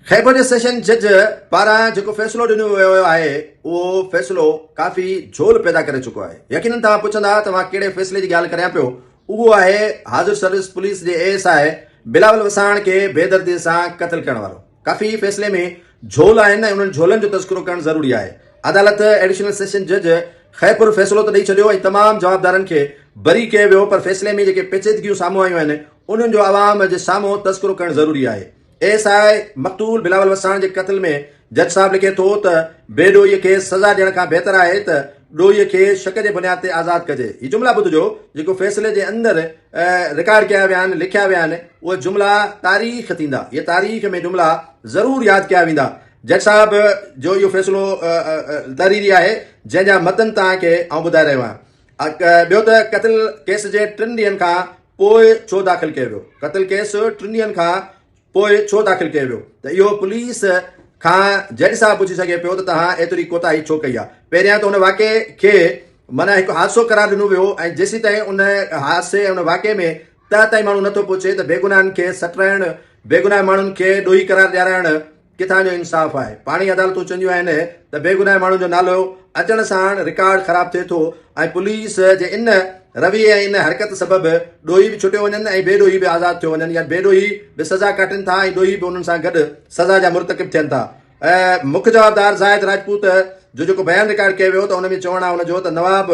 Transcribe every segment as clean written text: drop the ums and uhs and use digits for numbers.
Khyber session जज पारां जेको फ़ैसिलो ॾिनो वियो आहे उहो फ़ैसिलो काफ़ी झोल पैदा करे चुको आहे। यकीनन तव्हां पुछंदा तव्हां कहिड़े फ़ैसिले जी ॻाल्हि करियां पियो। उहो आहे हाज़िर सर्विस पुलिस जे एएसआई बिलावल वसाण खे बेदर्दी सां क़त्ल करण वारो। काफ़ी फ़ैसिले में झोल आहिनि ऐं उन्हनि झोलनि जो तज़किरो करणु ज़रूरी आहे। अदालत एडिशनल सेशन जज खैपुर फ़ैसिलो त ॾेई छॾियो ऐं तमामु जवाबदारनि खे बरी कयो वियो, पर फ़ैसिले में जेके पेचीदगियूं साम्हूं आयूं आहिनि उन्हनि जो आवाम जे साम्हूं तज़किरो करणु ज़रूरी आहे। एएसआई मक़तूल बिलावल वसाण जे क़त्ल में जज साहब लिखे थो त बेॾोहीअ खे सज़ा ॾियण खां बहितर आहे त ॾोहीअ खे शक जे बुनियाद ते आज़ाद कजे। हीउ जुमिला ॿुधिजो जेको फ़ैसिले जे अंदरि रिकॉर्ड कया विया आहिनि, लिखिया विया आहिनि, उहे जुमिला तारीख़ थींदा। इहे तारीख़ में जुमिला ज़रूरु यादि कया वेंदा। जज साहब जो इहो फ़ैसिलो तहरीरी आहे जंहिंजा मतन तव्हांखे आउं ॿुधाए रहियो आहियां। ॿियो त क़त्ल केस जे 3 ॾींहंनि खां पोइ छो दाख़िल कयो वियो? क़त्ल केस 3 ॾींहंनि खां पोइ छो दाख़िल कयो वियो? त इहो पुलिस खां जज साहब पुछी सघे पियो त तव्हां एतिरी कोताही छो कई आहे। पहिरियां त उन वाक़े खे माना हिकु हादसो करार ॾिनो वियो ऐं जेसीं ताईं उन हादसे उन वाक़े में ताईं माण्हू नथो पहुचे त बेगुनाहनि खे सटाइणु, बेगुनाह माण्हुनि खे ॾोही करार ॾियाराइणु किथां जो इंसाफ़ आहे। पाणी अदालतूं चवंदियूं आहिनि त बेगुनाह माण्हुनि जो नालो अचण सां रिकॉर्ड ख़राब थिए थो ऐं पुलिस जे इन रवैये ऐं इन हरकत सबबि ॾोही बि छुटियो वञनि ऐं बेॾोही बि आज़ादु थियो वञनि, या बेॾोही बि सज़ा काटनि था ऐं ॾोही बि उन्हनि सां गॾु सज़ा जा मुर्तकिब थियनि था। मुख्य जवाबदार ज़ाहिद राजपूत जो जेको बयानु रिकॉर्ड कयो वियो त उन में चवणु आहे हुनजो त नवाब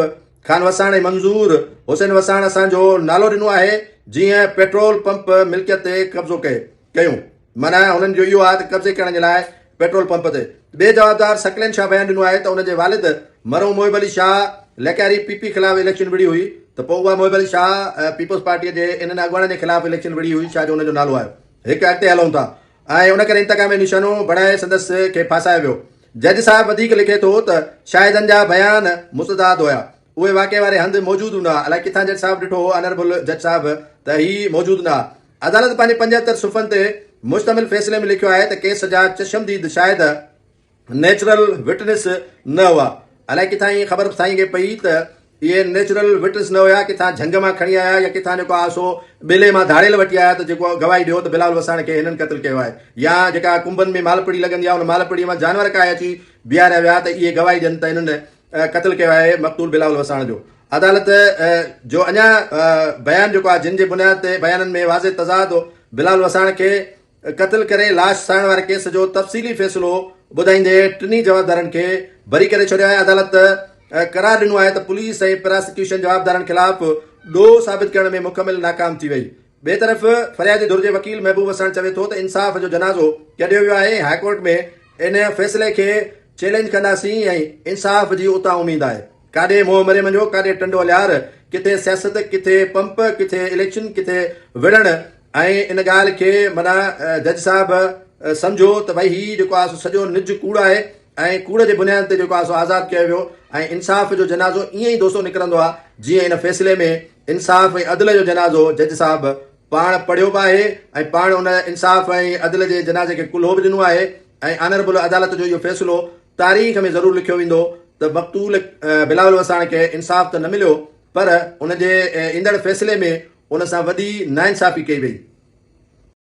खान वसाण ऐं मंज़ूर हुसैन वसाण असांजो नालो ॾिनो आहे जीअं पेट्रोल पंप मिल्कियत ते कब्ज़ो कयूं। माना हुननि जो इहो आहे त कब्ज़े करण जे लाइ पेट्रोल पंप ते। ॿिए जवाबदार सकलेन शाह बयानु ॾिनो आहे त उनजे वालिद मरहूम मोहिब अली शाह लकारी पीपी ख़िलाफ़ इलेक्शन विड़ी हुई, त पोइ उहा मोहिब अली शाह पीपल्स पार्टीअ जे इन्हनि अॻुवाणनि जे ख़िलाफ़ इलेक्शन विड़ी हुई, छा जो हुनजो नालो आहे। हिकु अॻिते हलूं था ऐं उन करे इंतकामी निशानो बढ़ाए संदसि खे फासायो वियो। जज साहब वधीक लिखे थो त शाहिदनि जा बयान मुस्तदाद हुया, उहे वाक़े वारे हंधि मौजूदु हूंदा। अलाए किथां जज साहब ॾिठो ऑनरेबल जज साहब त ही मौजूदु न। अदालत पंहिंजे 75 सुफ़नि ते मुश्तमिल फ़ैसिले में लिखियो आहे त केस जा चशमदीद शाहिद नेचुरल विटनेस न हुआ। अलाए किथां इहे ख़बर साईं पई त इहे नेचुरल विटनेस न हुया, किथां झंग मां खणी आया या किथां जेको आहे सो ॿिले मां धाड़ेल वठी आया त जेको गवाही ॾियो त बिलावल वसाण खे हिननि क़त्ल कयो आहे, या जेका कुंभनि में मालपड़ी लॻंदी आहे उन मालपड़ीअ मां जानवर काए अची बीहारिया विया त इहे गवाही ॾियनि त हिननि क़त्ल कयो आहे मक़तूल बिलावल वसाण जो। अदालत जो अञा बयानु जेको आहे जिन जे बुनियाद ते बयाननि में वाज़े तज़ाद बिलावल वसाण खे क़त्ल करे लाश साइण वारे केस जो तफ़सीली फ़ैसिलो ॿुधाईंदे 3 जवाबदारनि खे बरी करे छॾियो आहे। अदालत करार ॾिनो आहे त पुलिस ऐं प्रोसिक्यूशन जवाबदारनि ख़िलाफ़ ॾोह साबित करण में मुकमिल नाकाम थी वई। ॿिए तरफ़ फरियादी धुर जे वकील महबूब हसन चवे थो त इंसाफ़ जो जनाज़ो कढियो वियो आहे। हाईकोर्ट में इन फ़ैसिले खे चैलेंज कंदासीं ऐं इंसाफ़ जी उतां उमेद आहे। काॾे मोह मरे वञो, काॾे टंडो हलियार, किथे सियासत, किथे पंप, किथे इलेक्शन, किथे विढ़ण। ऐं इन ॻाल्हि खे माना जज साहब सम्झो त भई हीउ जेको आहे सॼो निज कूड़ आहे ऐं कूड़ जे बुनियाद ते जेको आहे सो आज़ादु कयो वियो ऐं इंसाफ़ जो जनाज़ो ईअं ई दोस्तो निकिरंदो आहे जीअं इन फ़ैसिले में इंसाफ़ ऐं अदल जो जनाज़ो जज साहब पाण पढ़ियो बि आहे ऐं पाण उन इंसाफ़ ऐं अदल जे जनाज़े खे कुल्हो बि ॾिनो आहे। ऐं ऑनरेबल अदालत जो इहो फ़ैसिलो तारीख़ में ज़रूरु लिखियो वेंदो त मक़तूल बिलावल वसाण खे इंसाफ़ त न मिलियो, पर उन जे ईंदड़ फ़ैसिले में उन सां वॾी नाइंसाफ़ी कई वई।